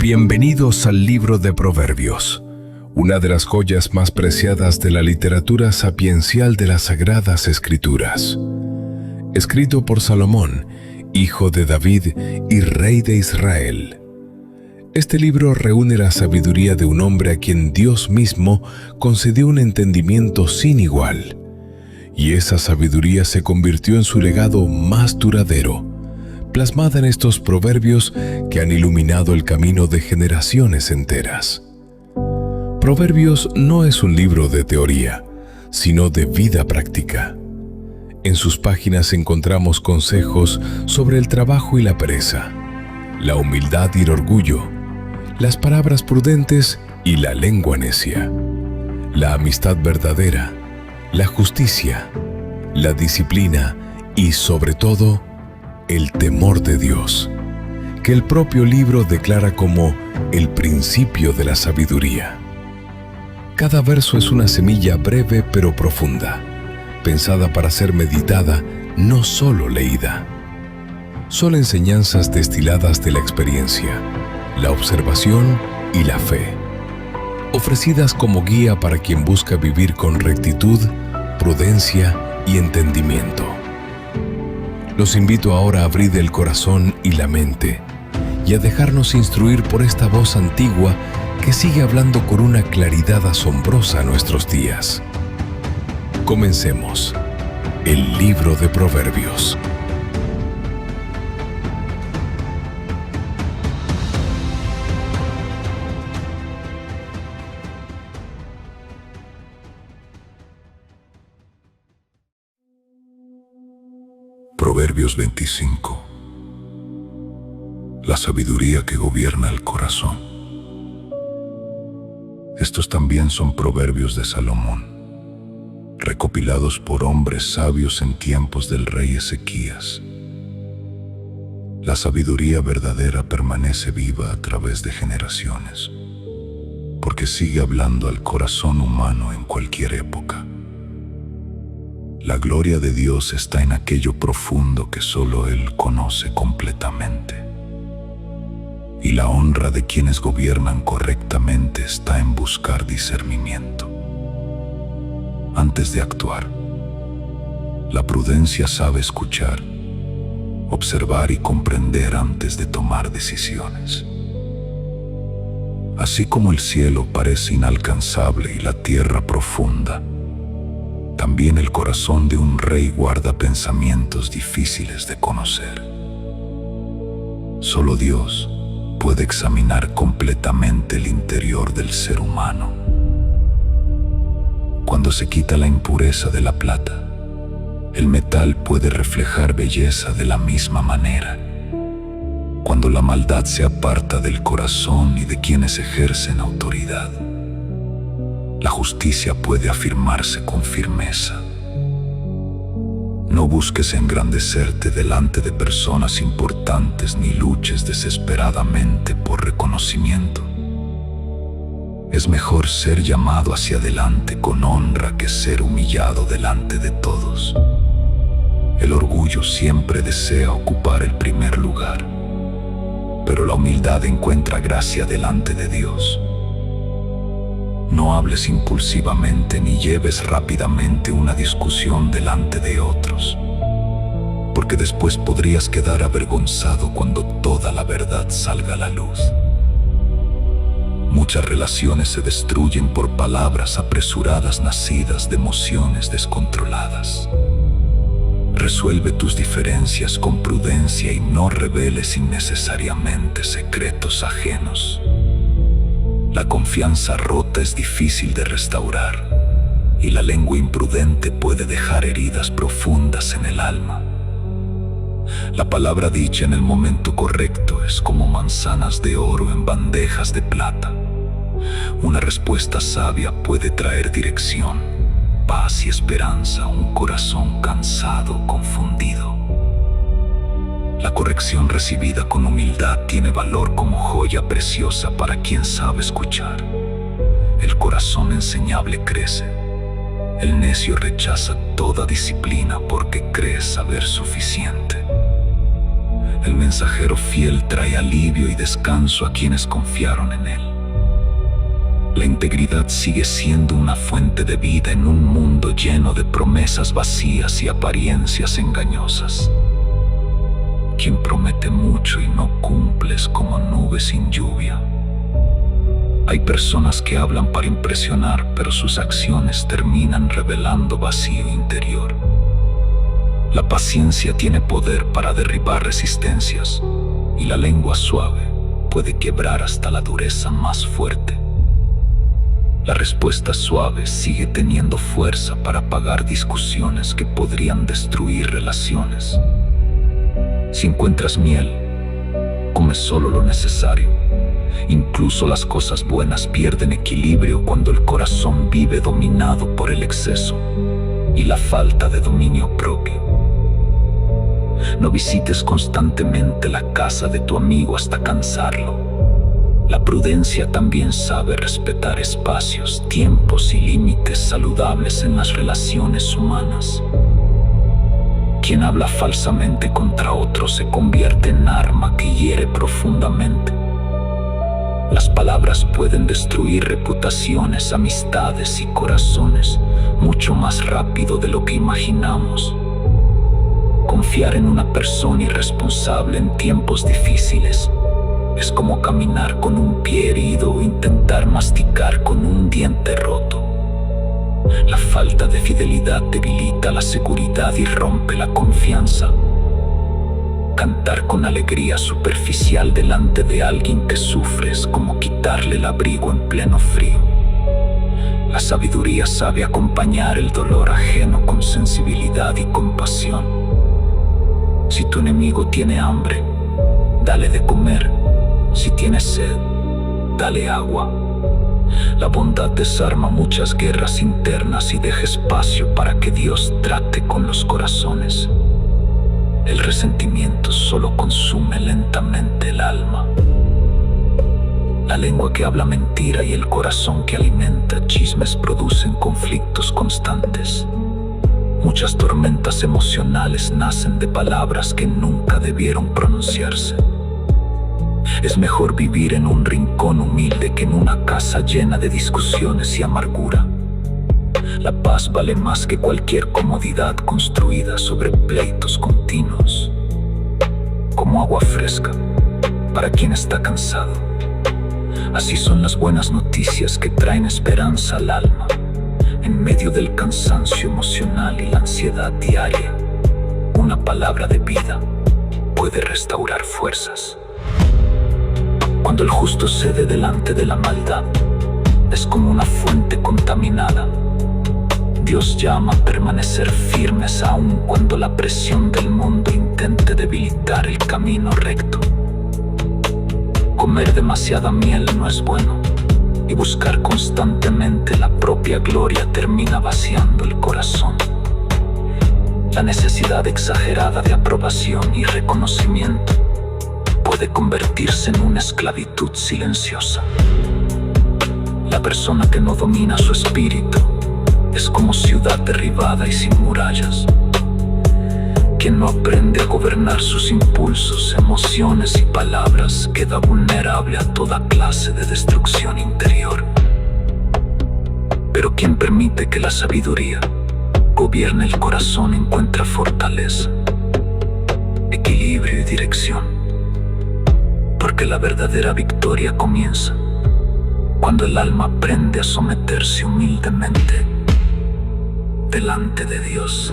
Bienvenidos al libro de Proverbios, una de las joyas más preciadas de la literatura sapiencial de las Sagradas Escrituras. Escrito por Salomón, hijo de David y rey de Israel. Este libro reúne la sabiduría de un hombre a quien Dios mismo concedió un entendimiento sin igual, y esa sabiduría se convirtió en su legado más duradero, plasmada en estos proverbios que han iluminado el camino de generaciones enteras. Proverbios no es un libro de teoría, sino de vida práctica. En sus páginas encontramos consejos sobre el trabajo y la pereza, la humildad y el orgullo, las palabras prudentes y la lengua necia, la amistad verdadera, la justicia, la disciplina y, sobre todo, el temor de Dios, que el propio libro declara como el principio de la sabiduría. Cada verso es una semilla breve pero profunda, pensada para ser meditada, no solo leída. Son enseñanzas destiladas de la experiencia, la observación y la fe, ofrecidas como guía para quien busca vivir con rectitud, prudencia y entendimiento. Los invito ahora a abrir el corazón y la mente y a dejarnos instruir por esta voz antigua que sigue hablando con una claridad asombrosa a nuestros días. Comencemos el libro de Proverbios. Proverbios 25. La sabiduría que gobierna el corazón. Estos también son proverbios de Salomón, recopilados por hombres sabios en tiempos del rey Ezequías. La sabiduría verdadera permanece viva a través de generaciones, porque sigue hablando al corazón humano en cualquier época. La gloria de Dios está en aquello profundo que solo Él conoce completamente. Y la honra de quienes gobiernan correctamente está en buscar discernimiento antes de actuar. La prudencia sabe escuchar, observar y comprender antes de tomar decisiones. Así como el cielo parece inalcanzable y la tierra profunda, también el corazón de un rey guarda pensamientos difíciles de conocer. Solo Dios puede examinar completamente el interior del ser humano. Cuando se quita la impureza de la plata, el metal puede reflejar belleza de la misma manera. Cuando la maldad se aparta del corazón y de quienes ejercen autoridad, la justicia puede afirmarse con firmeza. No busques engrandecerte delante de personas importantes ni luches desesperadamente por reconocimiento. Es mejor ser llamado hacia adelante con honra que ser humillado delante de todos. El orgullo siempre desea ocupar el primer lugar, pero la humildad encuentra gracia delante de Dios. No hables impulsivamente ni lleves rápidamente una discusión delante de otros, porque después podrías quedar avergonzado cuando toda la verdad salga a la luz. Muchas relaciones se destruyen por palabras apresuradas nacidas de emociones descontroladas. Resuelve tus diferencias con prudencia y no reveles innecesariamente secretos ajenos. La confianza rota es difícil de restaurar, y la lengua imprudente puede dejar heridas profundas en el alma. La palabra dicha en el momento correcto es como manzanas de oro en bandejas de plata. Una respuesta sabia puede traer dirección, paz y esperanza a un corazón cansado, confundido. La corrección recibida con humildad tiene valor como joya preciosa para quien sabe escuchar. El corazón enseñable crece. El necio rechaza toda disciplina porque cree saber suficiente. El mensajero fiel trae alivio y descanso a quienes confiaron en él. La integridad sigue siendo una fuente de vida en un mundo lleno de promesas vacías y apariencias engañosas. Quien promete mucho y no cumple es como nube sin lluvia. Hay personas que hablan para impresionar, pero sus acciones terminan revelando vacío interior. La paciencia tiene poder para derribar resistencias, y la lengua suave puede quebrar hasta la dureza más fuerte. La respuesta suave sigue teniendo fuerza para apagar discusiones que podrían destruir relaciones. Si encuentras miel, come solo lo necesario. Incluso las cosas buenas pierden equilibrio cuando el corazón vive dominado por el exceso y la falta de dominio propio. No visites constantemente la casa de tu amigo hasta cansarlo. La prudencia también sabe respetar espacios, tiempos y límites saludables en las relaciones humanas. Quien habla falsamente contra otro se convierte en arma que hiere profundamente. Las palabras pueden destruir reputaciones, amistades y corazones mucho más rápido de lo que imaginamos. Confiar en una persona irresponsable en tiempos difíciles es como caminar con un pie herido o intentar masticar con un diente roto. La falta de fidelidad debilita la seguridad y rompe la confianza. Cantar con alegría superficial delante de alguien que sufre es como quitarle el abrigo en pleno frío. La sabiduría sabe acompañar el dolor ajeno con sensibilidad y compasión. Si tu enemigo tiene hambre, dale de comer. Si tiene sed, dale agua. La bondad desarma muchas guerras internas y deja espacio para que Dios trate con los corazones. El resentimiento solo consume lentamente el alma. La lengua que habla mentira y el corazón que alimenta chismes producen conflictos constantes. Muchas tormentas emocionales nacen de palabras que nunca debieron pronunciarse. Es mejor vivir en un rincón humilde que en una casa llena de discusiones y amargura. La paz vale más que cualquier comodidad construida sobre pleitos continuos. Como agua fresca para quien está cansado. Así son las buenas noticias que traen esperanza al alma. En medio del cansancio emocional y la ansiedad diaria, una palabra de vida puede restaurar fuerzas. Cuando el justo cede delante de la maldad, es como una fuente contaminada. Dios llama a permanecer firmes aun cuando la presión del mundo intente debilitar el camino recto. Comer demasiada miel no es bueno, y buscar constantemente la propia gloria termina vaciando el corazón. La necesidad exagerada de aprobación y reconocimiento puede convertirse en una esclavitud silenciosa. La persona que no domina su espíritu es como ciudad derribada y sin murallas. Quien no aprende a gobernar sus impulsos, emociones y palabras queda vulnerable a toda clase de destrucción interior. Pero quien permite que la sabiduría gobierne el corazón encuentra fortaleza, equilibrio y dirección. Porque la verdadera victoria comienza cuando el alma aprende a someterse humildemente delante de Dios.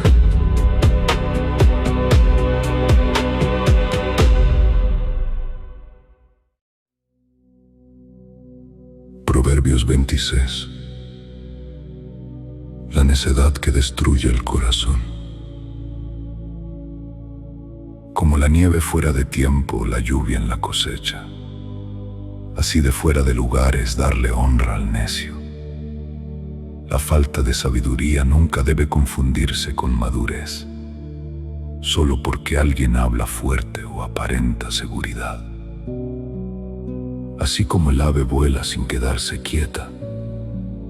Proverbios 26. La necedad que destruye el corazón. Como la nieve fuera de tiempo, la lluvia en la cosecha. Así de fuera de lugar es darle honra al necio. La falta de sabiduría nunca debe confundirse con madurez, solo porque alguien habla fuerte o aparenta seguridad. Así como el ave vuela sin quedarse quieta,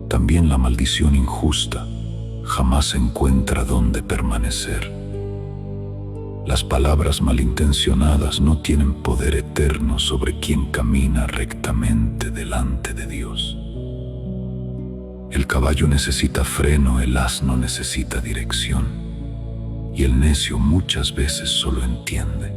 también la maldición injusta jamás encuentra dónde permanecer. Las palabras malintencionadas no tienen poder eterno sobre quien camina rectamente delante de Dios. El caballo necesita freno, el asno necesita dirección, y el necio muchas veces solo entiende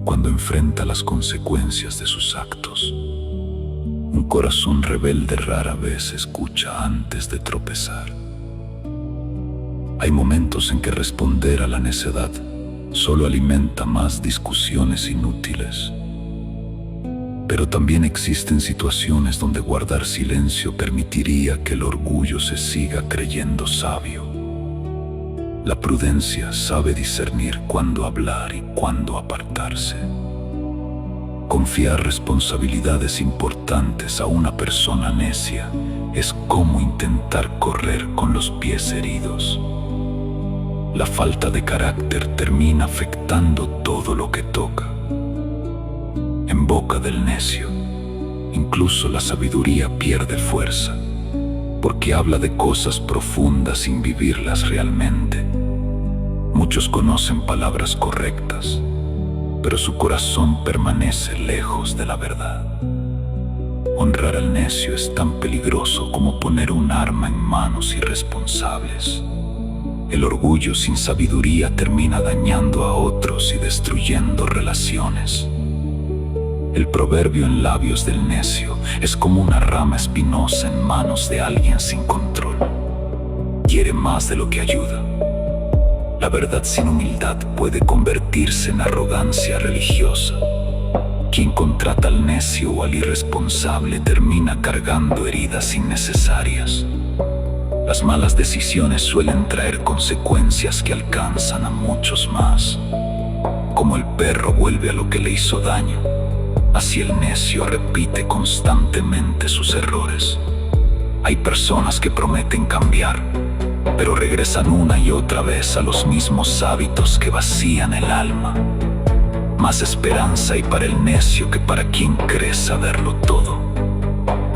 cuando enfrenta las consecuencias de sus actos. Un corazón rebelde rara vez escucha antes de tropezar. Hay momentos en que responder a la necedad solo alimenta más discusiones inútiles. Pero también existen situaciones donde guardar silencio permitiría que el orgullo se siga creyendo sabio. La prudencia sabe discernir cuándo hablar y cuándo apartarse. Confiar responsabilidades importantes a una persona necia es como intentar correr con los pies heridos. La falta de carácter termina afectando todo lo que toca. En boca del necio, incluso la sabiduría pierde fuerza, porque habla de cosas profundas sin vivirlas realmente. Muchos conocen palabras correctas, pero su corazón permanece lejos de la verdad. Honrar al necio es tan peligroso como poner un arma en manos irresponsables. El orgullo sin sabiduría termina dañando a otros y destruyendo relaciones. El proverbio en labios del necio es como una rama espinosa en manos de alguien sin control. Quiere más de lo que ayuda. La verdad sin humildad puede convertirse en arrogancia religiosa. Quien contrata al necio o al irresponsable termina cargando heridas innecesarias. Las malas decisiones suelen traer consecuencias que alcanzan a muchos más. Como el perro vuelve a lo que le hizo daño, así el necio repite constantemente sus errores. Hay personas que prometen cambiar, pero regresan una y otra vez a los mismos hábitos que vacían el alma. Más esperanza hay para el necio que para quien cree saberlo todo.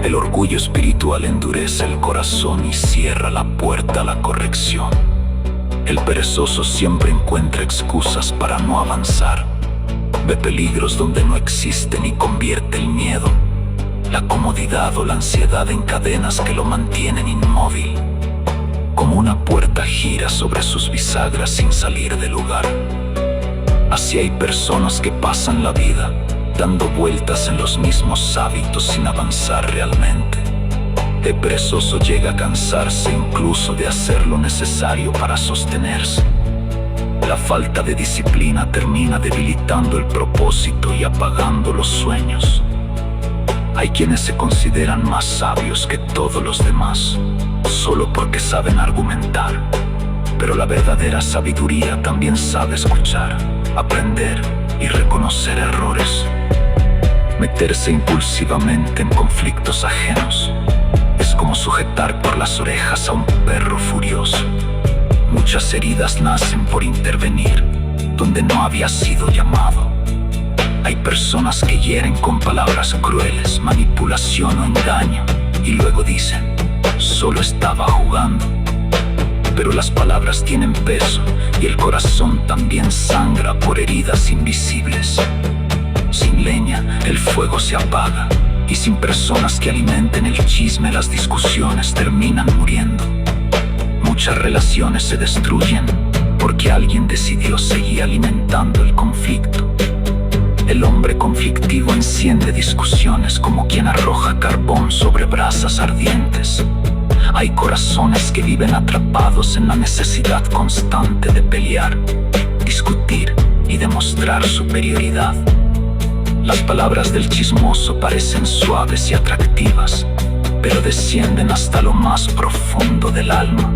El orgullo espiritual endurece el corazón y cierra la puerta a la corrección. El perezoso siempre encuentra excusas para no avanzar. Ve peligros donde no existen y convierte el miedo, la comodidad o la ansiedad en cadenas que lo mantienen inmóvil. Como una puerta gira sobre sus bisagras sin salir del lugar. Así hay personas que pasan la vida dando vueltas en los mismos hábitos sin avanzar realmente. El perezoso llega a cansarse incluso de hacer lo necesario para sostenerse. La falta de disciplina termina debilitando el propósito y apagando los sueños. Hay quienes se consideran más sabios que todos los demás, solo porque saben argumentar. Pero la verdadera sabiduría también sabe escuchar, aprender y reconocer errores. Meterse impulsivamente en conflictos ajenos es como sujetar por las orejas a un perro furioso. Muchas heridas nacen por intervenir donde no había sido llamado. Hay personas que hieren con palabras crueles, manipulación o engaño, y luego dicen, solo estaba jugando. Pero las palabras tienen peso y el corazón también sangra por heridas invisibles. Sin leña, el fuego se apaga, y sin personas que alimenten el chisme, las discusiones terminan muriendo. Muchas relaciones se destruyen porque alguien decidió seguir alimentando el conflicto. El hombre conflictivo enciende discusiones como quien arroja carbón sobre brasas ardientes. Hay corazones que viven atrapados en la necesidad constante de pelear, discutir y demostrar superioridad. Las palabras del chismoso parecen suaves y atractivas, pero descienden hasta lo más profundo del alma.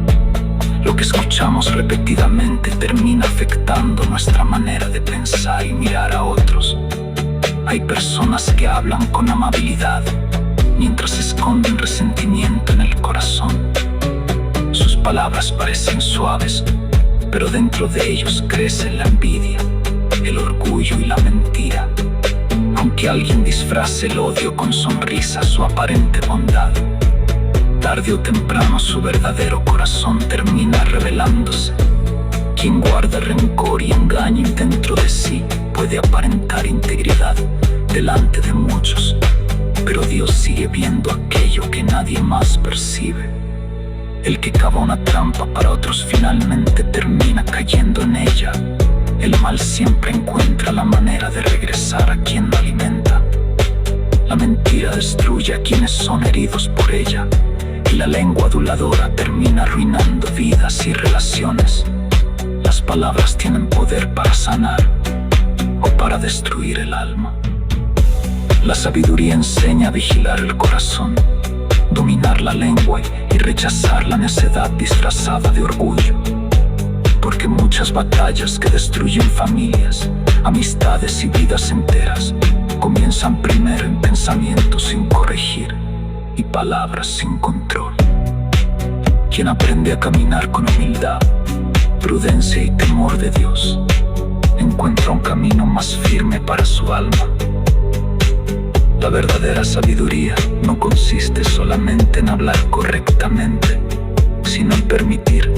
Lo que escuchamos repetidamente termina afectando nuestra manera de pensar y mirar a otros. Hay personas que hablan con amabilidad, mientras esconden resentimiento en el corazón. Sus palabras parecen suaves, pero dentro de ellos crece la envidia, el orgullo y la mentira. Aunque alguien disfrace el odio con sonrisas o aparente bondad, tarde o temprano su verdadero corazón termina revelándose. Quien guarda rencor y engaño dentro de sí puede aparentar integridad delante de muchos, pero Dios sigue viendo aquello que nadie más percibe. El que cava una trampa para otros finalmente termina cayendo en ella. El mal siempre encuentra la manera de regresar a quien lo alimenta. La mentira destruye a quienes son heridos por ella, y la lengua aduladora termina arruinando vidas y relaciones. Las palabras tienen poder para sanar o para destruir el alma. La sabiduría enseña a vigilar el corazón, dominar la lengua y rechazar la necedad disfrazada de orgullo. Porque muchas batallas que destruyen familias, amistades y vidas enteras comienzan primero en pensamientos sin corregir y palabras sin control. Quien aprende a caminar con humildad, prudencia y temor de Dios, encuentra un camino más firme para su alma. La verdadera sabiduría no consiste solamente en hablar correctamente, sino en permitir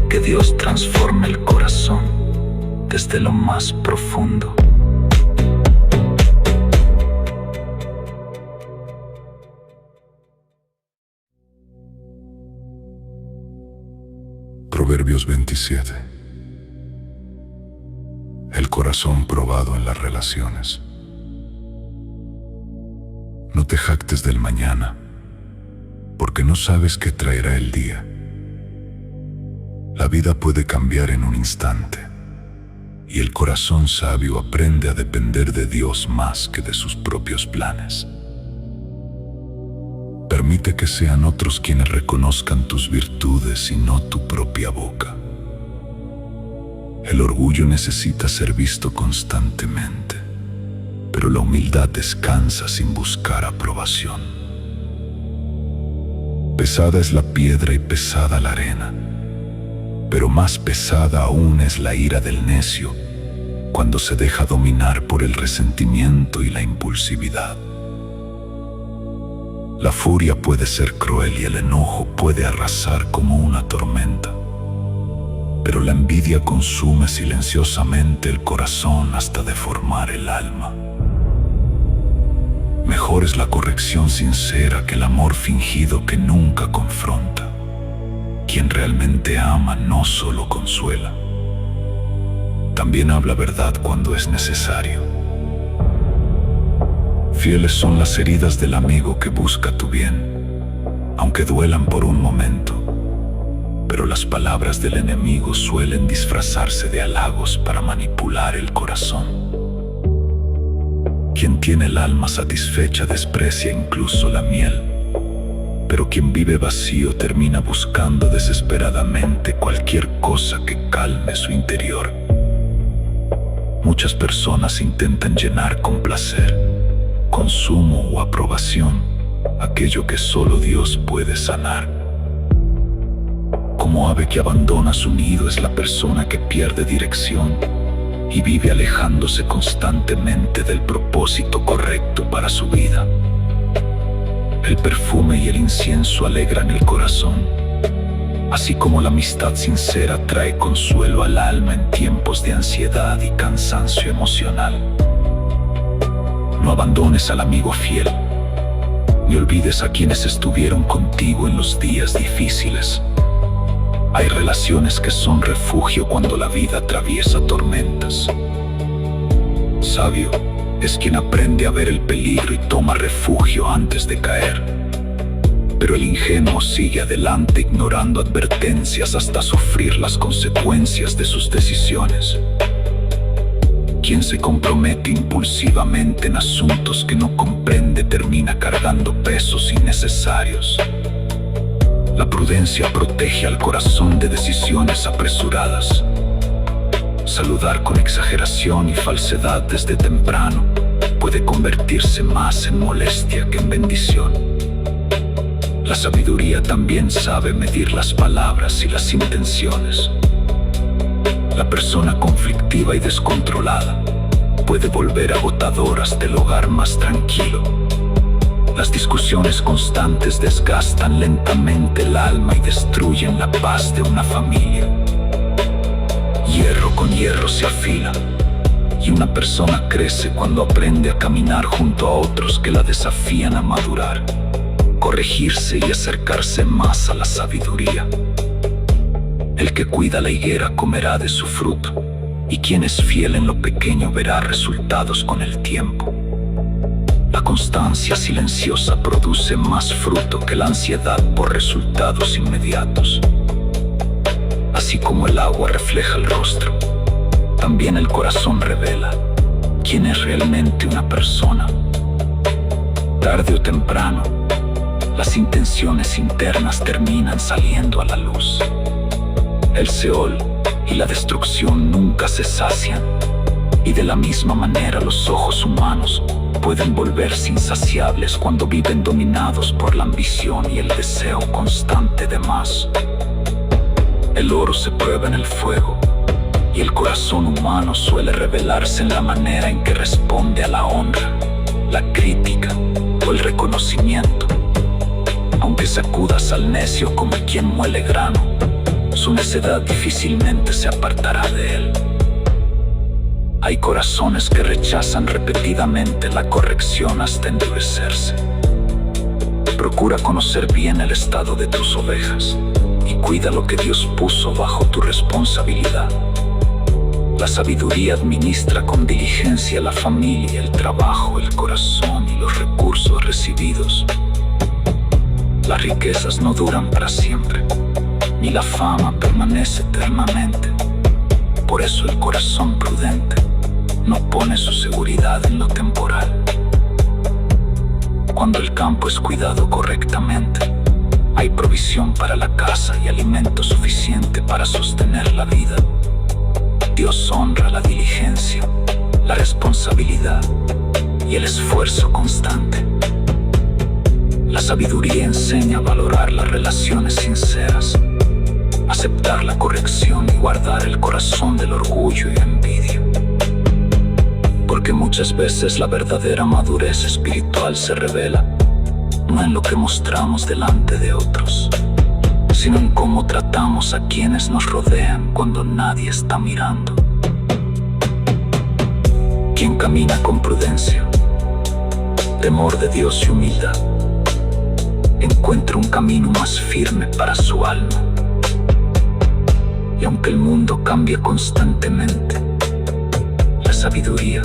que Dios transforme el corazón desde lo más profundo. Proverbios 27. El corazón probado en las relaciones. No te jactes del mañana, porque no sabes qué traerá el día. La vida puede cambiar en un instante, y el corazón sabio aprende a depender de Dios más que de sus propios planes. Permite que sean otros quienes reconozcan tus virtudes y no tu propia boca. El orgullo necesita ser visto constantemente, pero la humildad descansa sin buscar aprobación. Pesada es la piedra y pesada la arena, pero más pesada aún es la ira del necio cuando se deja dominar por el resentimiento y la impulsividad. La furia puede ser cruel y el enojo puede arrasar como una tormenta, pero la envidia consume silenciosamente el corazón hasta deformar el alma. Mejor es la corrección sincera que el amor fingido que nunca confronta. Quien realmente ama no solo consuela, también habla verdad cuando es necesario. Fieles son las heridas del amigo que busca tu bien, aunque duelan por un momento, pero las palabras del enemigo suelen disfrazarse de halagos para manipular el corazón. Quien tiene el alma satisfecha desprecia incluso la miel, pero quien vive vacío termina buscando desesperadamente cualquier cosa que calme su interior. Muchas personas intentan llenar con placer, consumo o aprobación aquello que solo Dios puede sanar. Como ave que abandona su nido es la persona que pierde dirección y vive alejándose constantemente del propósito correcto para su vida. El perfume y el incienso alegran el corazón, así como la amistad sincera trae consuelo al alma en tiempos de ansiedad y cansancio emocional. No abandones al amigo fiel, ni olvides a quienes estuvieron contigo en los días difíciles. Hay relaciones que son refugio cuando la vida atraviesa tormentas. Sabio es quien aprende a ver el peligro y toma refugio antes de caer. Pero el ingenuo sigue adelante ignorando advertencias hasta sufrir las consecuencias de sus decisiones. Quien se compromete impulsivamente en asuntos que no comprende termina cargando pesos innecesarios. La prudencia protege al corazón de decisiones apresuradas. Saludar con exageración y falsedad desde temprano puede convertirse más en molestia que en bendición. La sabiduría también sabe medir las palabras y las intenciones. La persona conflictiva y descontrolada puede volver agotador hasta el hogar más tranquilo. Las discusiones constantes desgastan lentamente el alma y destruyen la paz de una familia. con hierro se afila, y una persona crece cuando aprende a caminar junto a otros que la desafían a madurar, corregirse y acercarse más a la sabiduría. El que cuida la higuera comerá de su fruto, y quien es fiel en lo pequeño verá resultados con el tiempo. La constancia silenciosa produce más fruto que la ansiedad por resultados inmediatos. Así como el agua refleja el rostro, también el corazón revela quién es realmente una persona. Tarde o temprano, las intenciones internas terminan saliendo a la luz. El Seol y la destrucción nunca se sacian, y de la misma manera los ojos humanos pueden volverse insaciables cuando viven dominados por la ambición y el deseo constante de más. El oro se prueba en el fuego, y el corazón humano suele revelarse en la manera en que responde a la honra, la crítica o el reconocimiento. Aunque sacudas al necio como quien muele grano, su necedad difícilmente se apartará de él. Hay corazones que rechazan repetidamente la corrección hasta endurecerse. Procura conocer bien el estado de tus ovejas y cuida lo que Dios puso bajo tu responsabilidad. La sabiduría administra con diligencia la familia, el trabajo, el corazón y los recursos recibidos. Las riquezas no duran para siempre, ni la fama permanece eternamente. Por eso el corazón prudente no pone su seguridad en lo temporal. Cuando el campo es cuidado correctamente, hay provisión para la casa y alimento suficiente para sostener la vida. Dios honra la diligencia, la responsabilidad y el esfuerzo constante. La sabiduría enseña a valorar las relaciones sinceras, aceptar la corrección y guardar el corazón del orgullo y envidia. Porque muchas veces la verdadera madurez espiritual se revela no en lo que mostramos delante de otros, sino en cómo tratamos a quienes nos rodean cuando nadie está mirando. Quien camina con prudencia, temor de Dios y humildad, encuentra un camino más firme para su alma. Y aunque el mundo cambia constantemente, la sabiduría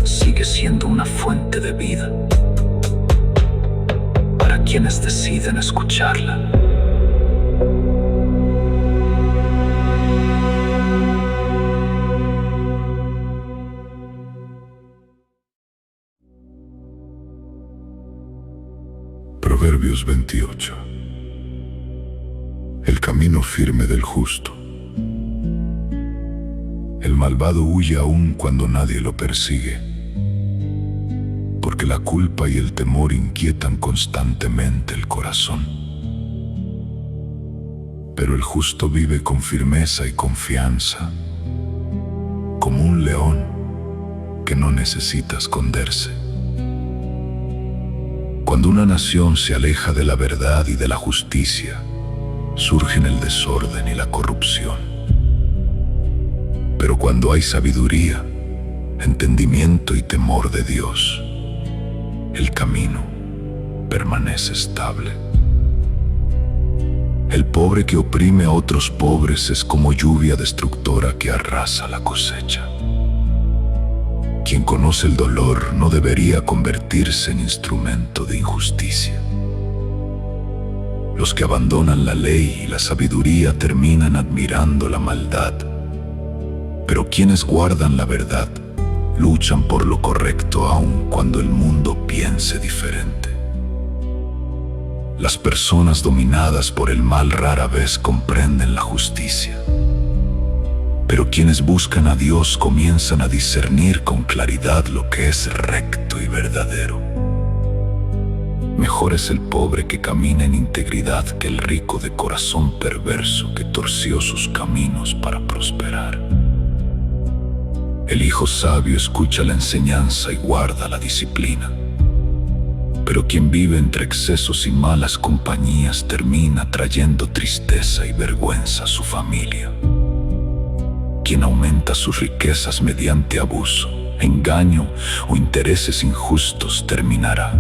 sigue siendo una fuente de vida para quienes deciden escucharla. Proverbios 28. El camino firme del justo. El malvado huye aún cuando nadie lo persigue, porque la culpa y el temor inquietan constantemente el corazón. Pero el justo vive con firmeza y confianza, como un león que no necesita esconderse. Cuando una nación se aleja de la verdad y de la justicia, surgen el desorden y la corrupción. Pero cuando hay sabiduría, entendimiento y temor de Dios, el camino permanece estable. El pobre que oprime a otros pobres es como lluvia destructora que arrasa la cosecha. Quien conoce el dolor no debería convertirse en instrumento de injusticia. Los que abandonan la ley y la sabiduría terminan admirando la maldad, pero quienes guardan la verdad luchan por lo correcto aun cuando el mundo piense diferente. Las personas dominadas por el mal rara vez comprenden la justicia, pero quienes buscan a Dios comienzan a discernir con claridad lo que es recto y verdadero. Mejor es el pobre que camina en integridad que el rico de corazón perverso que torció sus caminos para prosperar. El hijo sabio escucha la enseñanza y guarda la disciplina, pero quien vive entre excesos y malas compañías termina trayendo tristeza y vergüenza a su familia. quien aumenta sus riquezas mediante abuso, engaño o intereses injustos terminará,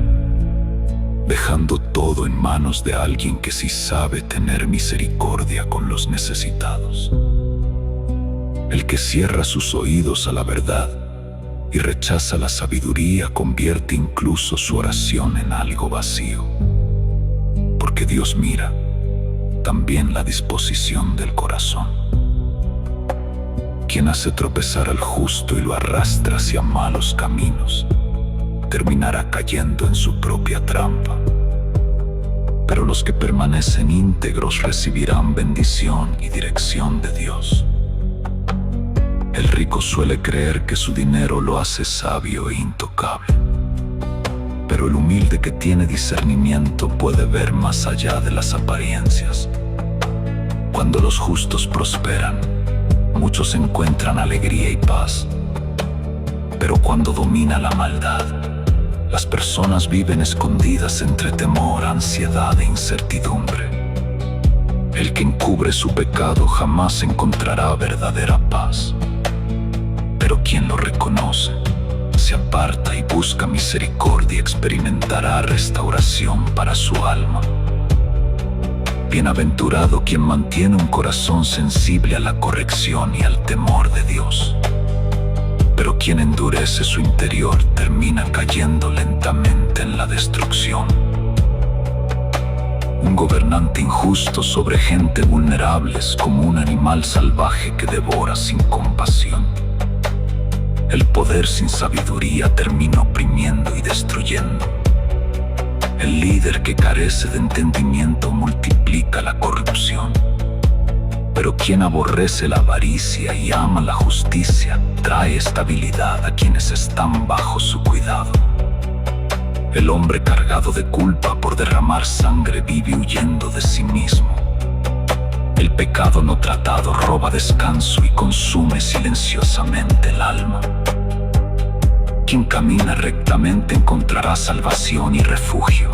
dejando todo en manos de alguien que sí sabe tener misericordia con los necesitados. El que cierra sus oídos a la verdad y rechaza la sabiduría convierte incluso su oración en algo vacío, porque Dios mira también la disposición del corazón. Quien hace tropezar al justo y lo arrastra hacia malos caminos, terminará cayendo en su propia trampa. Pero los que permanecen íntegros recibirán bendición y dirección de Dios. El rico suele creer que su dinero lo hace sabio e intocable, pero el humilde que tiene discernimiento puede ver más allá de las apariencias. Cuando los justos prosperan, muchos encuentran alegría y paz, pero cuando domina la maldad, las personas viven escondidas entre temor, ansiedad e incertidumbre. El que encubre su pecado jamás encontrará verdadera paz, pero quien lo reconoce, se aparta y busca misericordia experimentará restauración para su alma. Bienaventurado quien mantiene un corazón sensible a la corrección y al temor de Dios. Pero quien endurece su interior termina cayendo lentamente en la destrucción. Un gobernante injusto sobre gente vulnerable es como un animal salvaje que devora sin compasión. El poder sin sabiduría termina oprimiendo y destruyendo. El líder que carece de entendimiento multiplica la corrupción. Pero quien aborrece la avaricia y ama la justicia, trae estabilidad a quienes están bajo su cuidado. El hombre cargado de culpa por derramar sangre vive huyendo de sí mismo. El pecado no tratado roba descanso y consume silenciosamente el alma. Quien camina rectamente encontrará salvación y refugio,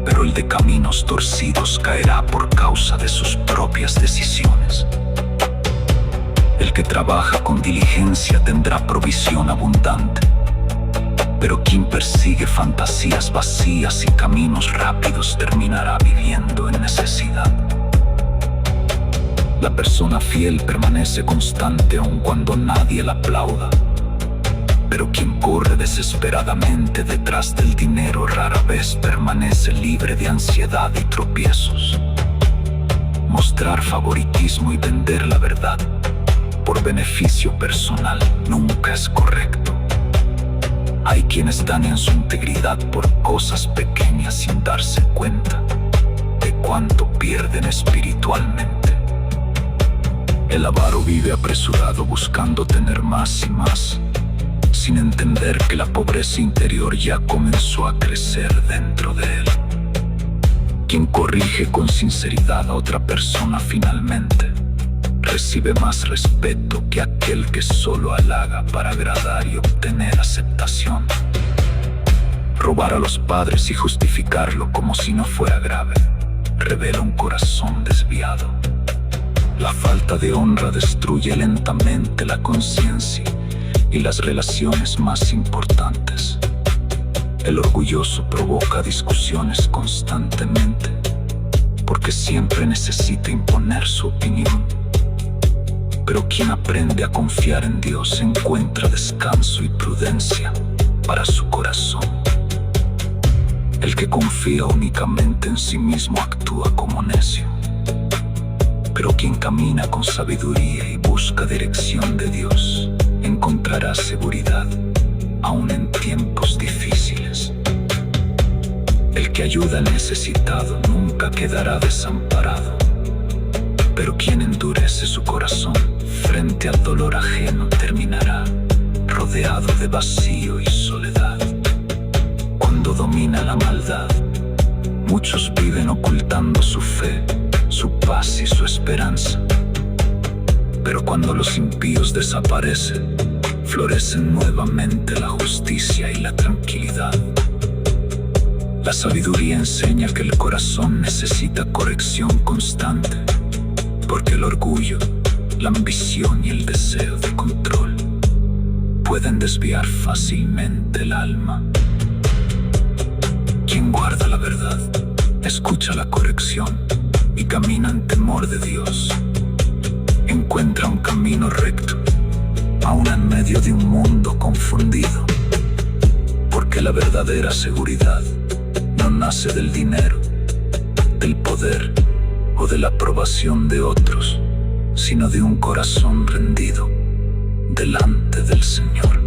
pero el de caminos torcidos caerá por causa de sus propias decisiones. El que trabaja con diligencia tendrá provisión abundante, pero quien persigue fantasías vacías y caminos rápidos terminará viviendo en necesidad. La persona fiel permanece constante aun cuando nadie la aplauda, pero quien corre desesperadamente detrás del dinero rara vez permanece libre de ansiedad y tropiezos. Mostrar favoritismo y vender la verdad por beneficio personal nunca es correcto. Hay quienes dan en su integridad por cosas pequeñas sin darse cuenta de cuánto pierden espiritualmente. El avaro vive apresurado buscando tener más y más, sin entender que la pobreza interior ya comenzó a crecer dentro de él. Quien corrige con sinceridad a otra persona finalmente recibe más respeto que aquel que solo halaga para agradar y obtener aceptación. Robar a los padres y justificarlo como si no fuera grave revela un corazón desviado. La falta de honra destruye lentamente la conciencia y las relaciones más importantes. El orgulloso provoca discusiones constantemente, porque siempre necesita imponer su opinión. Pero quien aprende a confiar en Dios encuentra descanso y prudencia para su corazón. El que confía únicamente en sí mismo actúa como necio, pero quien camina con sabiduría y busca dirección de Dios encontrará seguridad, aun en tiempos difíciles. El que ayuda al necesitado nunca quedará desamparado, pero quien endurece su corazón frente al dolor ajeno terminará rodeado de vacío y soledad. Cuando domina la maldad, muchos viven ocultando su fe, su paz y su esperanza. Pero cuando los impíos desaparecen, florecen nuevamente la justicia y la tranquilidad. La sabiduría enseña que el corazón necesita corrección constante, porque el orgullo la ambición y el deseo de control pueden desviar fácilmente el alma. Quien guarda la verdad, escucha la corrección y camina en temor de Dios, encuentra un camino recto, aun en medio de un mundo confundido. Porque la verdadera seguridad no nace del dinero, del poder o de la aprobación de otros, sino de un corazón rendido delante del Señor.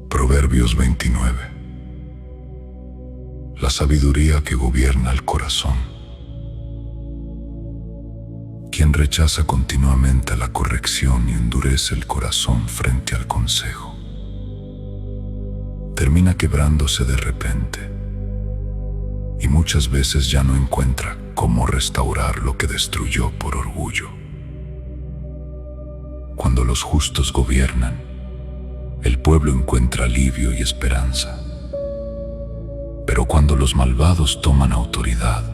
Proverbios 29. La sabiduría que gobierna el corazón. Quien rechaza continuamente la corrección y endurece el corazón frente al consejo, termina quebrándose de repente y muchas veces ya no encuentra cómo restaurar lo que destruyó por orgullo. Cuando los justos gobiernan, el pueblo encuentra alivio y esperanza. Pero cuando los malvados toman autoridad,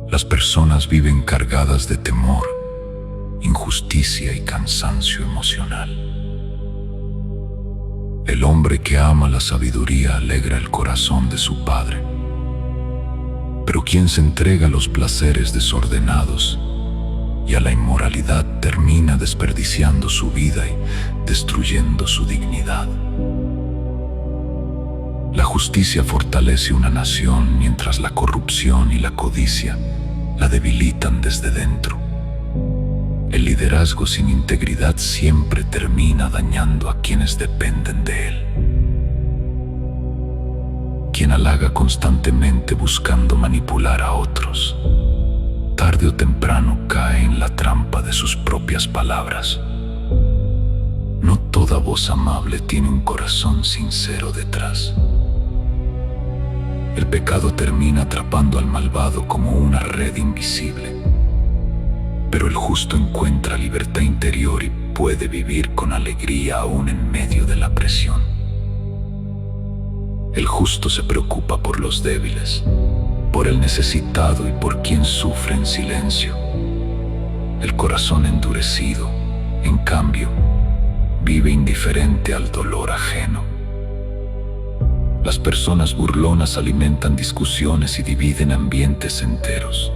las personas viven cargadas de temor, injusticia y cansancio emocional. El hombre que ama la sabiduría alegra el corazón de su padre. Pero quien se entrega a los placeres desordenados y a la inmoralidad termina desperdiciando su vida y destruyendo su dignidad. La justicia fortalece una nación mientras la corrupción y la codicia la debilitan desde dentro. El liderazgo sin integridad siempre termina dañando a quienes dependen de él. Quien halaga constantemente buscando manipular a otros, tarde o temprano cae en la trampa de sus propias palabras. No toda voz amable tiene un corazón sincero detrás. El pecado termina atrapando al malvado como una red invisible, pero el justo encuentra libertad interior y puede vivir con alegría aún en medio de la presión. El justo se preocupa por los débiles, por el necesitado y por quien sufre en silencio. El corazón endurecido, en cambio, vive indiferente al dolor ajeno. Las personas burlonas alimentan discusiones y dividen ambientes enteros,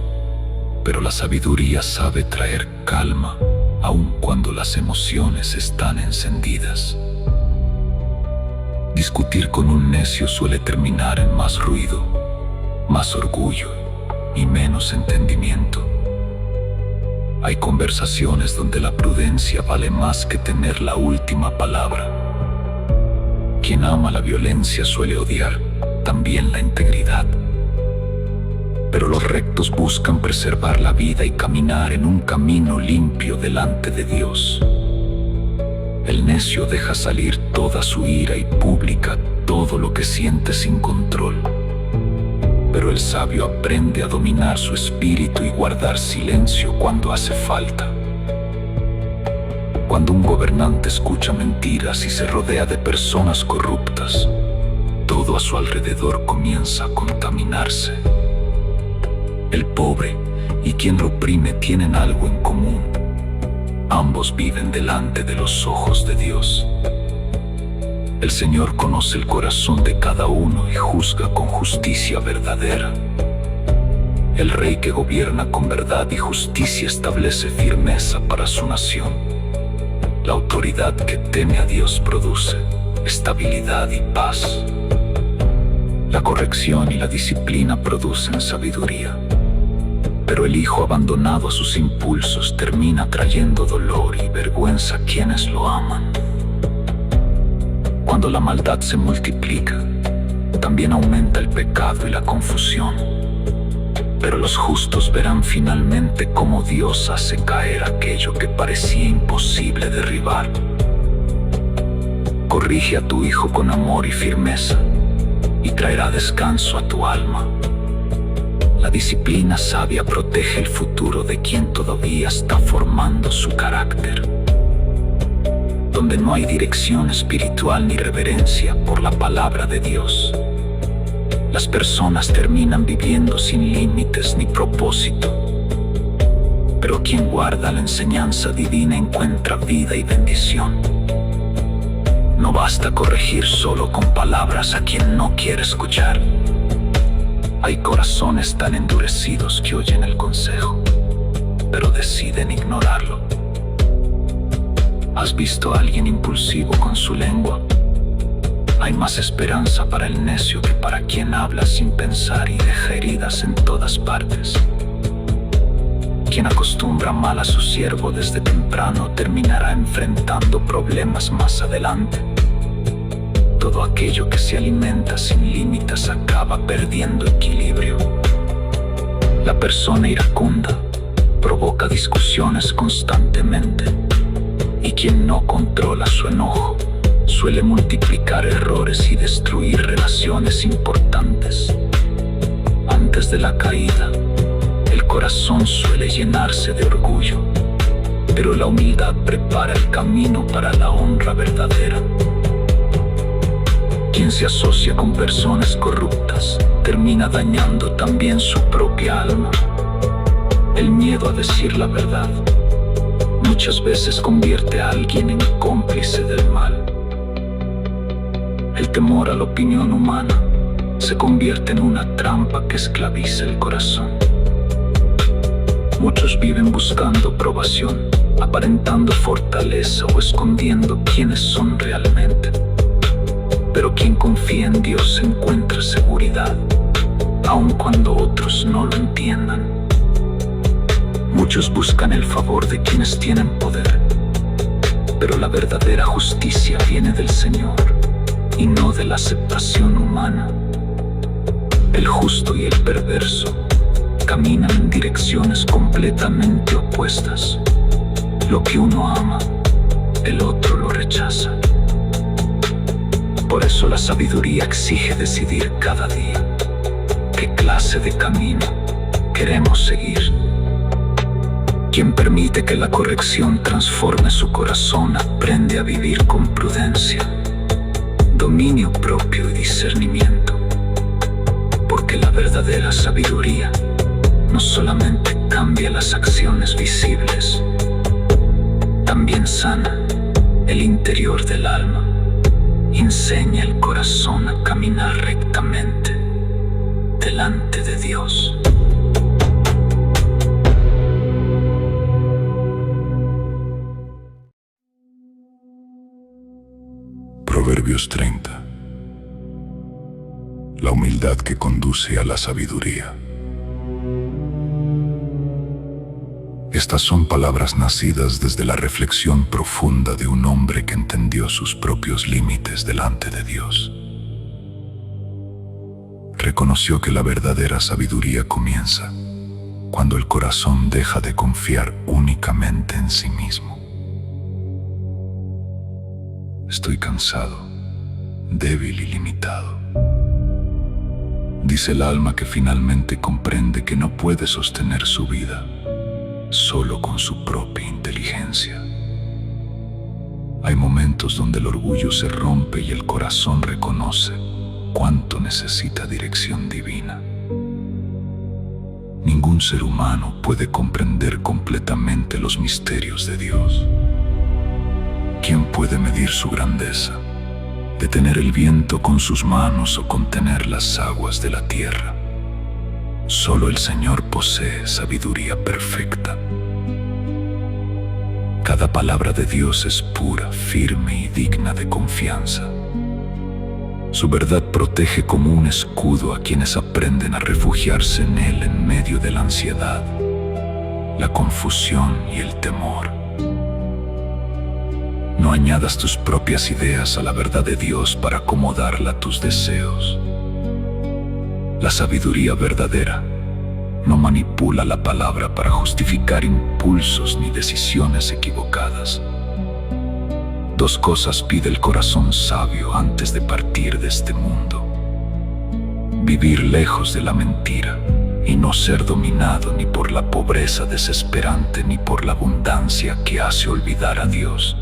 pero la sabiduría sabe traer calma aun cuando las emociones están encendidas. Discutir con un necio suele terminar en más ruido, más orgullo y menos entendimiento. Hay conversaciones donde la prudencia vale más que tener la última palabra. Quien ama la violencia suele odiar también la integridad. Pero los rectos buscan preservar la vida y caminar en un camino limpio delante de Dios. El necio deja salir toda su ira y publica todo lo que siente sin control. Pero el sabio aprende a dominar su espíritu y guardar silencio cuando hace falta. Cuando un gobernante escucha mentiras y se rodea de personas corruptas, todo a su alrededor comienza a contaminarse. El pobre y quien lo oprime tienen algo en común. Ambos viven delante de los ojos de Dios. El Señor conoce el corazón de cada uno y juzga con justicia verdadera. El rey que gobierna con verdad y justicia establece firmeza para su nación. La autoridad que teme a Dios produce estabilidad y paz. La corrección y la disciplina producen sabiduría, pero el hijo abandonado a sus impulsos termina trayendo dolor y vergüenza a quienes lo aman. Cuando la maldad se multiplica, también aumenta el pecado y la confusión. Pero los justos verán finalmente cómo Dios hace caer aquello que parecía imposible derribar. Corrige a tu hijo con amor y firmeza, y traerá descanso a tu alma. La disciplina sabia protege el futuro de quien todavía está formando su carácter. Donde no hay dirección espiritual ni reverencia por la palabra de Dios, Las personas terminan viviendo sin límites ni propósito. Pero quien guarda la enseñanza divina encuentra vida y bendición. No basta corregir solo con palabras a quien no quiere escuchar. Hay corazones tan endurecidos que oyen el consejo, pero deciden ignorarlo. ¿Has visto a alguien impulsivo con su lengua? Hay más esperanza para el necio que para quien habla sin pensar y deja heridas en todas partes. Quien acostumbra mal a su siervo desde temprano terminará enfrentando problemas más adelante. Todo aquello que se alimenta sin límites acaba perdiendo equilibrio. La persona iracunda provoca discusiones constantemente, y quien no controla su enojo suele multiplicar errores y destruir relaciones importantes. Antes de la caída, el corazón suele llenarse de orgullo, pero la humildad prepara el camino para la honra verdadera. Quien se asocia con personas corruptas termina dañando también su propia alma. El miedo a decir la verdad muchas veces convierte a alguien en cómplice del mal. El temor a la opinión humana se convierte en una trampa que esclaviza el corazón. Muchos viven buscando aprobación, aparentando fortaleza o escondiendo quiénes son realmente. Pero quien confía en Dios encuentra seguridad, aun cuando otros no lo entiendan. Muchos buscan el favor de quienes tienen poder, pero la verdadera justicia viene del Señor y no de la aceptación humana. El justo y el perverso caminan en direcciones completamente opuestas. Lo que uno ama, el otro lo rechaza. Por eso la sabiduría exige decidir cada día qué clase de camino queremos seguir. Quien permite que la corrección transforme su corazón aprende a vivir con prudencia, dominio propio y discernimiento, porque la verdadera sabiduría no solamente cambia las acciones visibles, también sana el interior del alma, enseña el corazón a caminar rectamente delante de Dios. Proverbios 30. La humildad que conduce a la sabiduría. Estas son palabras nacidas desde la reflexión profunda de un hombre que entendió sus propios límites delante de Dios. Reconoció que la verdadera sabiduría comienza cuando el corazón deja de confiar únicamente en sí mismo. Estoy cansado, débil y limitado, dice el alma que finalmente comprende que no puede sostener su vida solo con su propia inteligencia. Hay momentos donde el orgullo se rompe y el corazón reconoce cuánto necesita dirección divina. Ningún ser humano puede comprender completamente los misterios de Dios. ¿Quién puede medir su grandeza, detener el viento con sus manos o contener las aguas de la tierra? Solo el Señor posee sabiduría perfecta. Cada palabra de Dios es pura, firme y digna de confianza. Su verdad protege como un escudo a quienes aprenden a refugiarse en Él en medio de la ansiedad, la confusión y el temor. No añadas tus propias ideas a la verdad de Dios para acomodarla a tus deseos. La sabiduría verdadera no manipula la palabra para justificar impulsos ni decisiones equivocadas. Dos cosas pide el corazón sabio antes de partir de este mundo: vivir lejos de la mentira y no ser dominado ni por la pobreza desesperante ni por la abundancia que hace olvidar a Dios.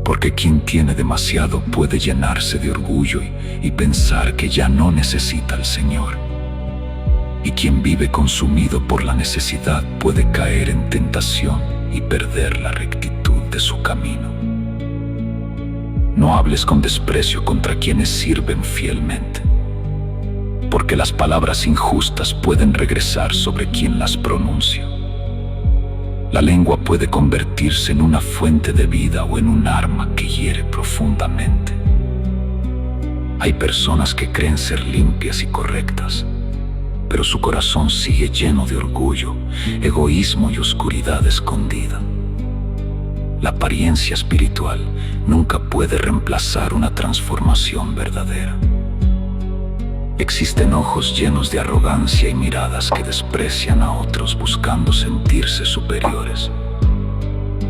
porque quien tiene demasiado puede llenarse de orgullo y pensar que ya no necesita al Señor. Y quien vive consumido por la necesidad puede caer en tentación y perder la rectitud de su camino. No hables con desprecio contra quienes sirven fielmente, porque las palabras injustas pueden regresar sobre quien las pronuncia. La lengua puede convertirse en una fuente de vida o en un arma que hiere profundamente. Hay personas que creen ser limpias y correctas, pero su corazón sigue lleno de orgullo, egoísmo y oscuridad escondida. La apariencia espiritual nunca puede reemplazar una transformación verdadera. Existen ojos llenos de arrogancia y miradas que desprecian a otros buscando sentirse superiores.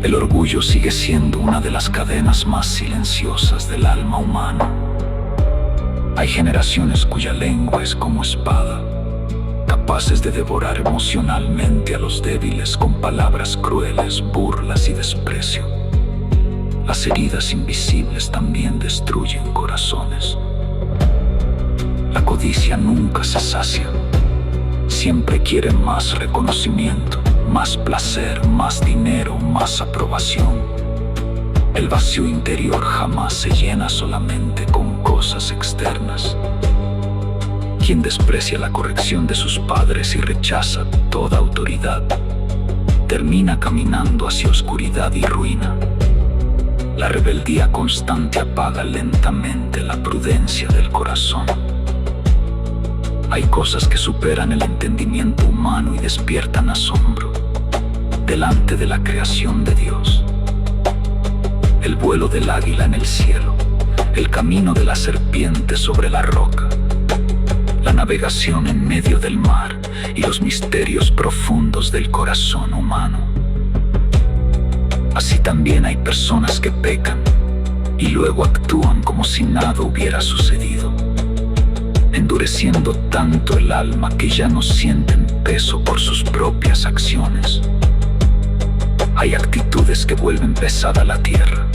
El orgullo sigue siendo una de las cadenas más silenciosas del alma humana. Hay generaciones cuya lengua es como espada, capaces de devorar emocionalmente a los débiles con palabras crueles, burlas y desprecio. Las heridas invisibles también destruyen corazones. La codicia nunca se sacia. Siempre quiere más reconocimiento, más placer, más dinero, más aprobación. El vacío interior jamás se llena solamente con cosas externas. Quien desprecia la corrección de sus padres y rechaza toda autoridad, termina caminando hacia oscuridad y ruina. La rebeldía constante apaga lentamente la prudencia del corazón. Hay cosas que superan el entendimiento humano y despiertan asombro delante de la creación de Dios. El vuelo del águila en el cielo, el camino de la serpiente sobre la roca, la navegación en medio del mar y los misterios profundos del corazón humano. Así también hay personas que pecan y luego actúan como si nada hubiera sucedido, endureciendo tanto el alma que ya no sienten peso por sus propias acciones. Hay actitudes que vuelven pesada la tierra,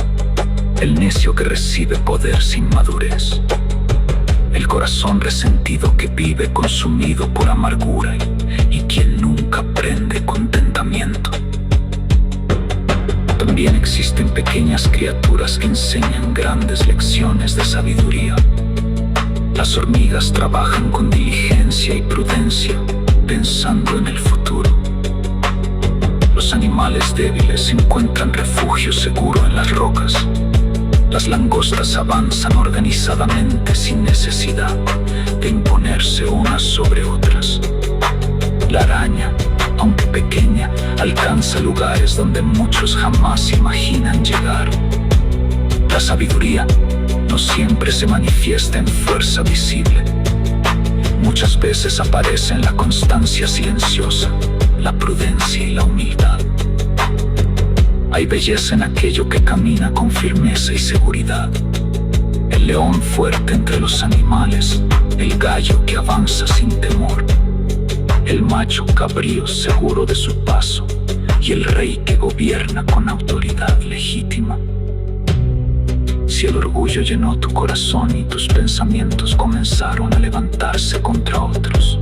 el necio que recibe poder sin madurez, el corazón resentido que vive consumido por amargura y quien nunca aprende contentamiento. También existen pequeñas criaturas que enseñan grandes lecciones de sabiduría. Las hormigas trabajan con diligencia y prudencia, pensando en el futuro. Los animales débiles encuentran refugio seguro en las rocas. Las langostas avanzan organizadamente sin necesidad de imponerse unas sobre otras. La araña, aunque pequeña, alcanza lugares donde muchos jamás imaginan llegar. La sabiduría no siempre se manifiesta en fuerza visible. Muchas veces aparece en la constancia silenciosa, la prudencia y la humildad. Hay belleza en aquello que camina con firmeza y seguridad. El león fuerte entre los animales, el gallo que avanza sin temor, el macho cabrío seguro de su paso y el rey que gobierna con autoridad legítima. Si el orgullo llenó tu corazón y tus pensamientos comenzaron a levantarse contra otros,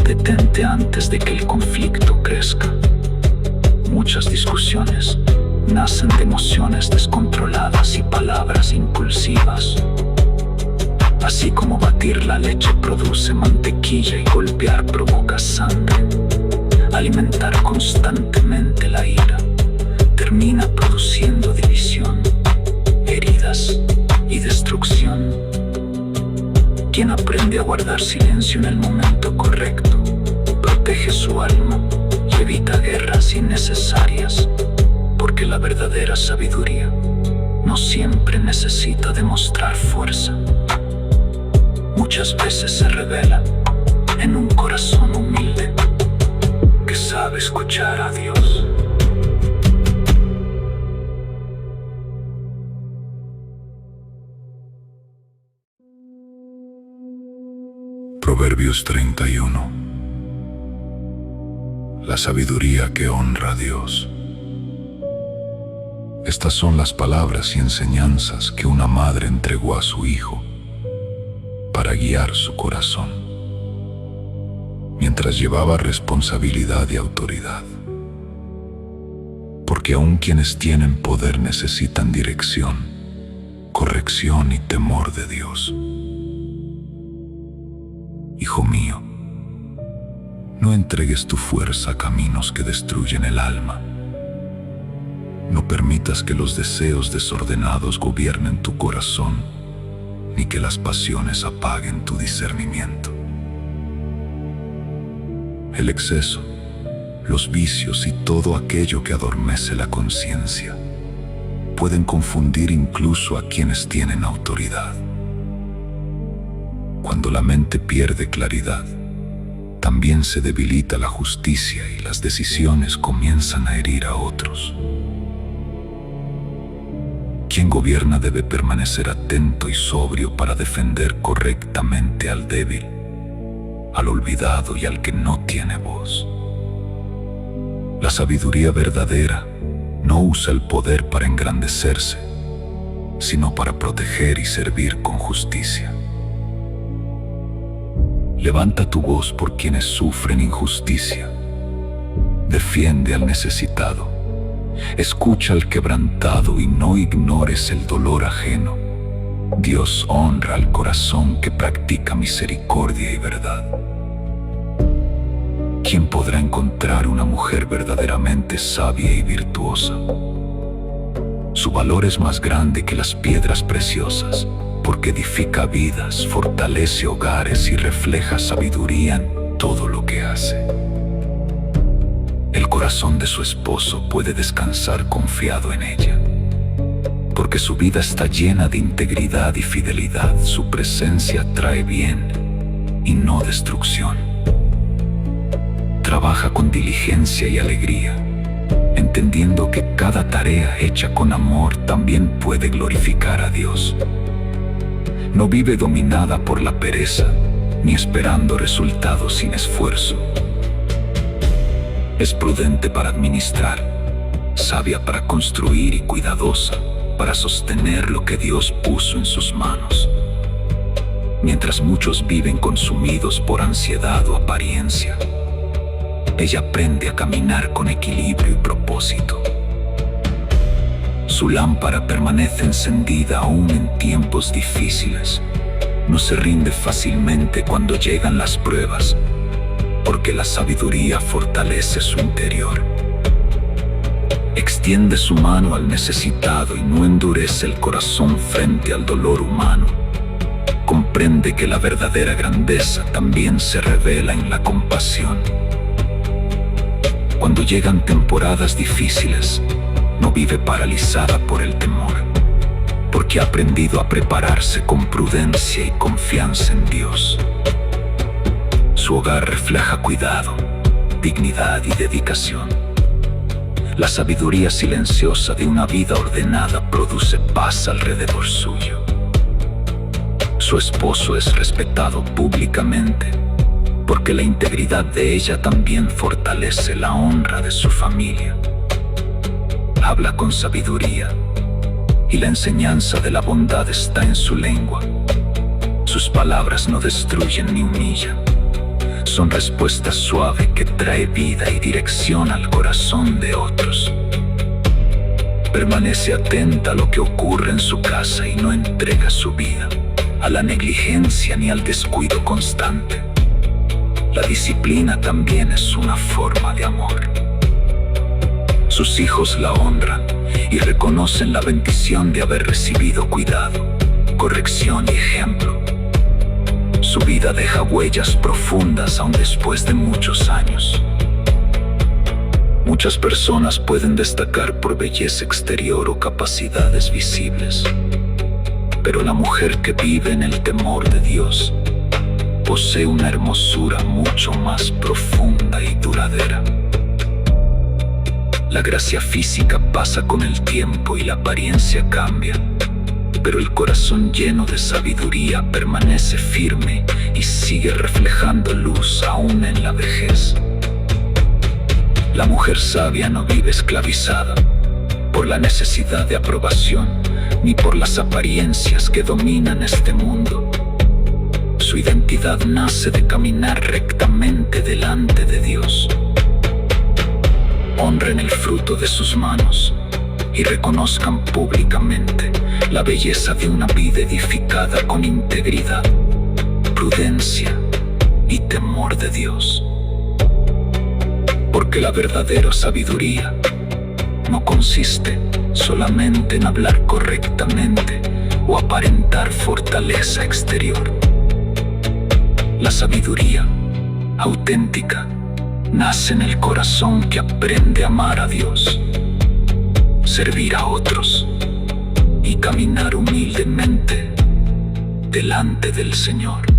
detente antes de que el conflicto crezca. Muchas discusiones nacen de emociones descontroladas y palabras impulsivas. Así como batir la leche produce mantequilla y golpear provoca sangre, alimentar constantemente la ira termina produciendo división, heridas y destrucción. Quien aprende a guardar silencio en el momento correcto, protege su alma y evita guerras innecesarias, porque la verdadera sabiduría no siempre necesita demostrar fuerza. Muchas veces se revela en un corazón humilde que sabe escuchar a Dios. Proverbios 31. La sabiduría que honra a Dios. Estas son las palabras y enseñanzas que una madre entregó a su hijo para guiar su corazón, mientras llevaba responsabilidad y autoridad. Porque aun quienes tienen poder necesitan dirección, corrección y temor de Dios. Hijo mío, no entregues tu fuerza a caminos que destruyen el alma. No permitas que los deseos desordenados gobiernen tu corazón, ni que las pasiones apaguen tu discernimiento. El exceso, los vicios y todo aquello que adormece la conciencia pueden confundir incluso a quienes tienen autoridad. Cuando la mente pierde claridad, también se debilita la justicia y las decisiones comienzan a herir a otros. Quien gobierna debe permanecer atento y sobrio para defender correctamente al débil, al olvidado y al que no tiene voz. La sabiduría verdadera no usa el poder para engrandecerse, sino para proteger y servir con justicia. Levanta tu voz por quienes sufren injusticia. Defiende al necesitado. Escucha al quebrantado y no ignores el dolor ajeno. Dios honra al corazón que practica misericordia y verdad. ¿Quién podrá encontrar una mujer verdaderamente sabia y virtuosa? Su valor es más grande que las piedras preciosas, porque edifica vidas, fortalece hogares y refleja sabiduría en todo lo que hace. El corazón de su esposo puede descansar confiado en ella, porque su vida está llena de integridad y fidelidad. Su presencia trae bien y no destrucción. Trabaja con diligencia y alegría, entendiendo que cada tarea hecha con amor también puede glorificar a Dios. No vive dominada por la pereza, ni esperando resultados sin esfuerzo. Es prudente para administrar, sabia para construir y cuidadosa para sostener lo que Dios puso en sus manos. Mientras muchos viven consumidos por ansiedad o apariencia, ella aprende a caminar con equilibrio y propósito. Su lámpara permanece encendida aún en tiempos difíciles. No se rinde fácilmente cuando llegan las pruebas, porque la sabiduría fortalece su interior. Extiende su mano al necesitado y no endurece el corazón frente al dolor humano. Comprende que la verdadera grandeza también se revela en la compasión. Cuando llegan temporadas difíciles, no vive paralizada por el temor, porque ha aprendido a prepararse con prudencia y confianza en Dios. Su hogar refleja cuidado, dignidad y dedicación. La sabiduría silenciosa de una vida ordenada produce paz alrededor suyo. Su esposo es respetado públicamente, porque la integridad de ella también fortalece la honra de su familia. Habla con sabiduría, y la enseñanza de la bondad está en su lengua. Sus palabras no destruyen ni humillan. Son respuestas suaves que trae vida y dirección al corazón de otros. Permanece atenta a lo que ocurre en su casa y no entrega su vida a la negligencia ni al descuido constante. La disciplina también es una forma de amor. Sus hijos la honran y reconocen la bendición de haber recibido cuidado, corrección y ejemplo. Su vida deja huellas profundas aún después de muchos años. Muchas personas pueden destacar por belleza exterior o capacidades visibles, pero la mujer que vive en el temor de Dios posee una hermosura mucho más profunda y duradera. La gracia física pasa con el tiempo y la apariencia cambia, pero el corazón lleno de sabiduría permanece firme y sigue reflejando luz aún en la vejez. La mujer sabia no vive esclavizada, por la necesidad de aprobación, ni por las apariencias que dominan este mundo. Su identidad nace de caminar rectamente delante de Dios. Honren el fruto de sus manos y reconozcan públicamente la belleza de una vida edificada con integridad, prudencia y temor de Dios. Porque la verdadera sabiduría no consiste solamente en hablar correctamente o aparentar fortaleza exterior. La sabiduría auténtica nace en el corazón que aprende a amar a Dios, servir a otros y caminar humildemente delante del Señor.